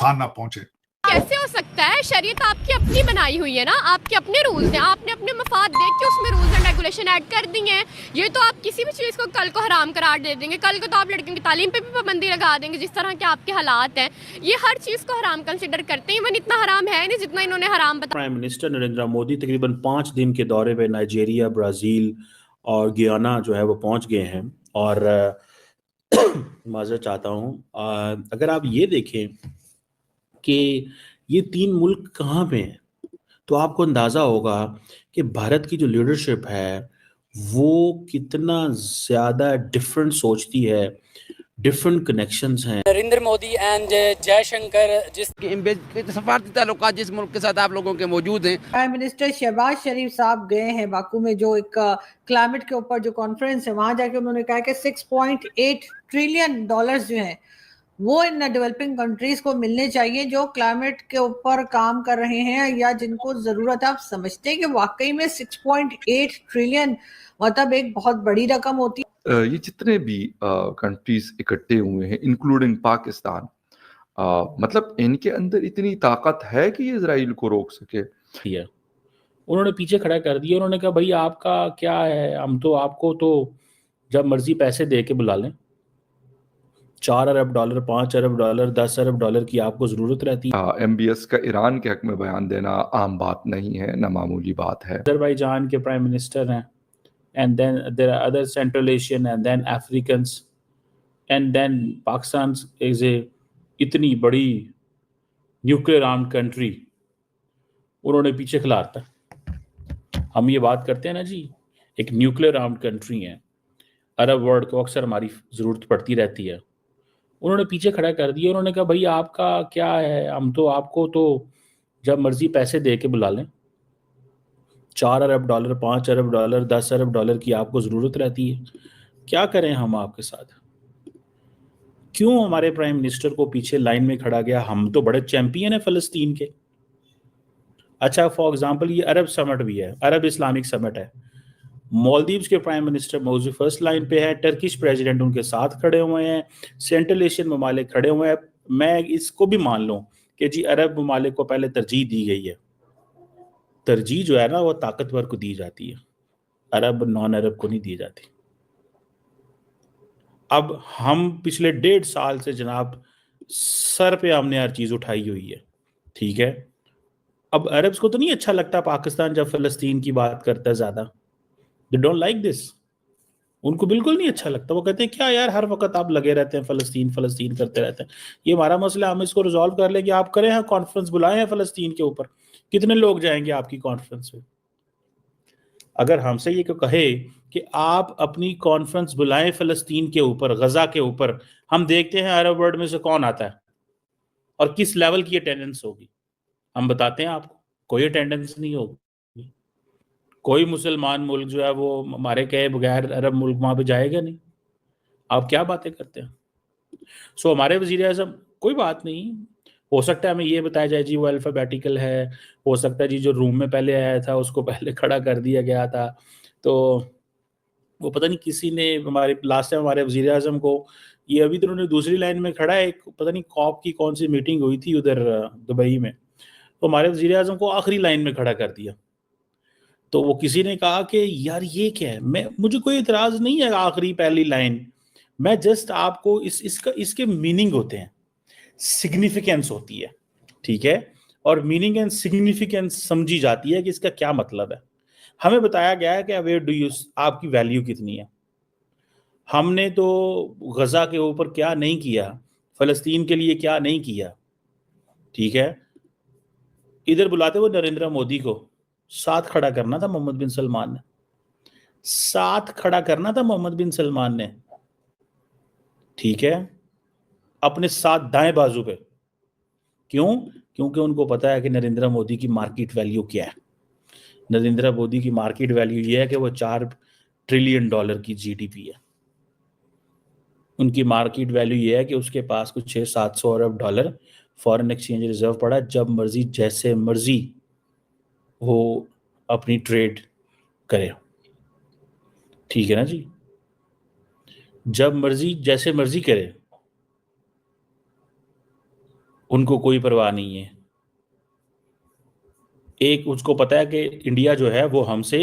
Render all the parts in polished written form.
नुकसान ना पहुंचे। कैसे हो सकता है? शरीयत आपकी अपनी बनाई हुई है ना, आपके अपने रूल्स हैं, आपने अपने मफाद देख के उसमें रूल्स एंड रेगुलेशन ऐड कर दी हैं। ये तो आप किसी भी चीज़ को कल को हराम करार दे देंगे, कल को तो आप लड़कियों की तालीम पे भी पाबंदी लगा देंगे। जिस तरह के आपके हालात हैं, ये हर चीज़ को हराम कंसिडर करते हैं। इवन इतना हराम है नहीं जितना इन्होंने हराम बताया। प्राइम मिनिस्टर नरेंद्र मोदी तकरीबन 5 दिन के दौरे पे नाइजीरिया, ब्राज़ील और गियाना जो है वो पहुंच गए हैं। और माज़रत चाहता हूँ, अगर आप ये देखें कि ये 3 मुल्क कहाँ पे हैं, तो आपको अंदाज़ा होगा कि भारत की जो लीडरशिप है वो कितना ज़्यादा डिफरेंट सोचती है, डिफरेंट कनेक्शंस हैं। नरेंद्र मोदी एंड जयशंकर जिस सफारती ताल्लुकात जिस मुल्क के साथ आप लोगों के मौजूद हैं। प्राइम मिनिस्टर शहबाज शरीफ साहब गए हैं बाकू में, जो एक क्लाइमेट के ऊपर जो कॉन्फ्रेंस है, वहां जाके उन्होंने कहा कि 6.8 ट्रिलियन डॉलर्स जो हैं वो इन डेवलपिंग कंट्रीज को मिलने चाहिए जो क्लाइमेट के ऊपर काम कर रहे हैं या जिनको जरूरत है। आप समझते हैं कि वाकई में 6.8 ट्रिलियन मतलब एक बहुत बड़ी रकम होती है। ये जितने भी कंट्रीज इकट्ठे हुए हैं इंक्लूडिंग पाकिस्तान, मतलब इनके अंदर इतनी ताकत है कि ये इजराइल को रोक सके। उन्होंने पीछे खड़ा कर दिया। उन्होंने कहा भाई आपका क्या है, हम तो आपको तो जब मर्जी पैसे दे के बुला लें। 4 अरब डॉलर, 5 अरब डॉलर, 10 अरब डॉलर की आपको जरूरत रहती है। MBS का ईरान के हक में बयान देना आम बात नहीं है, ना मामूली बात है। अजरबैजान के प्राइम मिनिस्टर हैं, and then there are other central Asian and then Africans and then Pakistan is a इतनी बड़ी न्यूक्लियर आर्म्ड कंट्री, उन्होंने पीछे खिलाता। हम ये बात करते हैं ना जी, एक न्यूक्लियर आर्म्ड कंट्री है, अरब वर्ल्ड को अक्सर हमारी ज़रूरत पड़ती रहती है। उन्होंने पीछे खड़ा कर दिया। उन्होंने कहा भाई आपका क्या है, हम तो आपको तो जब मर्जी पैसे दे के बुला लें। 4 अरब डॉलर, 5 अरब डॉलर, 10 अरब डॉलर की आपको ज़रूरत रहती है। क्या करें हम आपके साथ? क्यों हमारे प्राइम मिनिस्टर को पीछे लाइन में खड़ा गया? हम तो बड़े चैंपियन है फ़लस्तीन के। अच्छा, फॉर एग्जांपल ये अरब समिट भी है, अरब इस्लामिक समिट है। मालदीव्स के प्राइम मिनिस्टर मौजूद फर्स्ट लाइन पे है, टर्किश प्रेसिडेंट उनके साथ खड़े हुए हैं, सेंट्रल एशियन ममालिक खड़े हुए हैं। मैं इसको भी मान लूँ कि जी अरब ममालिक को पहले तरजीह दी गई है। तरजीह जो है ना वो ताकतवर को दी जाती है, अरब नॉन अरब को नहीं दी जाती। अब हम पिछले 1.5 साल से जनाब सर पे हमने हर चीज़ उठाई हुई है, ठीक है। अब अरब्स को तो नहीं अच्छा लगता पाकिस्तान जब फ़लस्तीन की बात करता है ज़्यादा। They don't like this. उनको बिल्कुल नहीं अच्छा लगता। वो कहते हैं क्या यार हर वक्त आप लगे रहते हैं, फ़लस्तीन फ़लस्तीन करते रहते हैं। ये हमारा मसला, हम इसको रिजॉल्व कर लें कि आप करें, हैं कॉन्फ्रेंस बुलाएं हैं फ़लस्तीन के ऊपर। कितने लोग जाएंगे आपकी कॉन्फ्रेंस में? अगर हमसे ये कहे कि आप अपनी कॉन्फ्रेंस बुलाएं फ़लस्तीन के ऊपर, गजा के ऊपर, हम देखते हैं अरब वर्ल्ड में से कौन आता है और किस लेवल की अटेंडेंस होगी। हम बताते हैं आपको, कोई अटेंडेंस नहीं होगी। कोई मुसलमान मुल्क जो है वो हमारे कहे बगैर अरब मुल्क वहां पे जाएगा नहीं। आप क्या बातें करते हैं? सो हमारे वजीर आज़म, कोई बात नहीं, हो सकता है हमें ये बताया जाए जी वो अल्फ़ाबेटिकल है, हो सकता है जी जो रूम में पहले आया था उसको पहले खड़ा कर दिया गया था। तो वो पता नहीं किसी ने हमारे लास्ट टाइम हमारे वजीर आज़म को, ये अभी तो उन्होंने दूसरी लाइन में खड़ा है, एक पता नहीं कॉप की कौन सी मीटिंग हुई थी उधर दुबई में, तो हमारे वजीर आज़म को आखिरी लाइन में खड़ा कर दिया। तो वो किसी ने कहा कि यार ये क्या है, मुझे कोई इतराज़ नहीं है आखिरी पहली लाइन, मैं जस्ट आपको इसके मीनिंग होते हैं, सिग्निफिकेंस होती है, ठीक है। और मीनिंग एंड सिग्निफिकेंस समझी जाती है कि इसका क्या मतलब है। हमें बताया गया है कि वेयर डू यू, आपकी वैल्यू कितनी है। हमने तो गजा के ऊपर क्या नहीं किया, फ़लस्तीन के लिए क्या नहीं किया, ठीक है। इधर बुलाते हुए नरेंद्र मोदी को साथ खड़ा करना था मोहम्मद बिन सलमान ने, साथ खड़ा करना था मोहम्मद बिन सलमान ने, ठीक है, अपने साथ दाएं बाजू पे। क्यों? क्योंकि उनको पता है कि नरेंद्र मोदी की मार्केट वैल्यू क्या है। नरेंद्र मोदी की मार्केट वैल्यू ये है कि वो 4 ट्रिलियन डॉलर की जीडीपी है। उनकी मार्केट वैल्यू ये है कि उसके पास कुछ 600-700 अरब डॉलर फॉरेन एक्सचेंज रिजर्व पड़ा, जब मर्जी जैसे मर्जी वो अपनी ट्रेड करे, ठीक है ना जी, जब मर्जी जैसे मर्जी करे। उनको कोई परवाह नहीं है। एक उसको पता है कि इंडिया जो है वो हमसे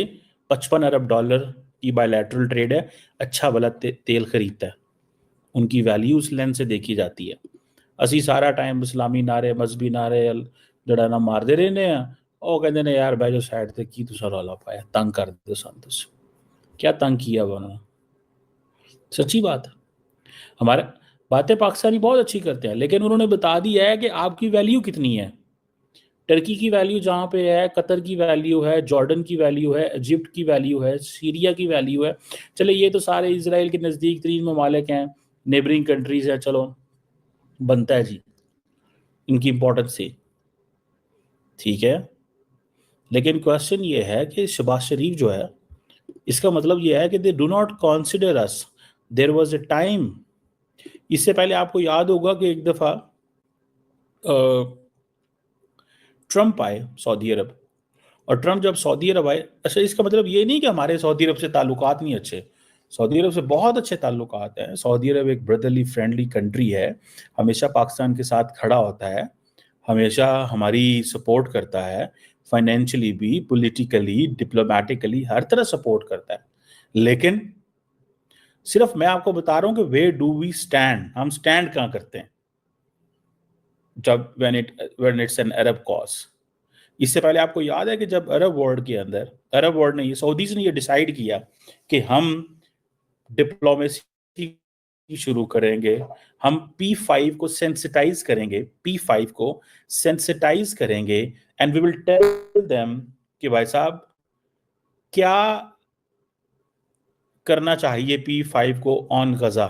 55 अरब डॉलर की बायलैटरल ट्रेड है, अच्छा भला तेल खरीदता है। उनकी वैल्यू उस लेंस से देखी जाती है। ਅਸੀਂ ਸਾਰਾ ਟਾਈਮ ਇਸਲਾਮੀ ਨਾਰੇ ਮਜ਼ਹਬੀ ਨਾਰੇ ਜਿਹੜਾ ਨਾ ਮਾਰਦੇ ਰਹਿੰਦੇ ਆ। ਉਹ ਕਹਿੰਦੇ ਨੇ ਯਾਰ ਬਹਿ ਜਾਓ ਸਾਈਡ ਤੇ, ਕੀ ਤੁਸੀਂ ਰੌਲਾ ਪਾਇਆ, ਤੰਗ ਕਰਦੇ ਹੋ ਸਾਨੂੰ, ਤੁਸੀਂ क्या तंग किया हुआ उन्होंने? सच्ची बात है। हमारे बातें पाकिस्तानी बहुत अच्छी करते हैं, लेकिन उन्होंने बता दिया है कि आपकी वैल्यू कितनी है। टर्की की वैल्यू जहाँ पे है, कतर की वैल्यू है, जॉर्डन की वैल्यू है, इजिप्ट की वैल्यू है, सीरिया की वैल्यू है। चले ये तो सारे इसराइल के नज़दीक तरीन ममालिक हैं, नेबरिंग कंट्रीज हैं, चलो बनता है जी इनकी इंपॉर्टेंस से, ठीक है। लेकिन क्वेश्चन ये है कि शहबाज शरीफ जो है, इसका मतलब ये है कि they do not consider us. There was a time, इससे पहले आपको याद होगा कि एक दफ़ा ट्रंप आए सऊदी अरब, और ट्रंप जब सऊदी अरब आए, अच्छा इसका मतलब ये नहीं कि हमारे सऊदी अरब से ताल्लुकात नहीं अच्छे, सऊदी अरब से बहुत अच्छे ताल्लुकात हैं। सऊदी अरब एक ब्रदरली फ्रेंडली कंट्री है, हमेशा पाकिस्तान के साथ खड़ा होता है, हमेशा हमारी सपोर्ट करता है, फाइनेंशियली भी, पॉलिटिकली, डिप्लोमेटिकली, हर तरह सपोर्ट करता है। लेकिन सिर्फ मैं आपको बता रहा हूं कि वे डू वी स्टैंड, हम स्टैंड कहां करते हैं जब when it's an Arab cause. इससे पहले आपको याद है कि जब अरब वर्ल्ड के अंदर, अरब वर्ल्ड ने ये, सऊदीज ने ये डिसाइड किया कि हम डिप्लोमेसी शुरू करेंगे, हम P5 को सेंसिटाइज करेंगे, P5 को सेंसिटाइज करेंगे, and we will tell them कि भाई साहब क्या करना चाहिए P5 को ऑन गजा।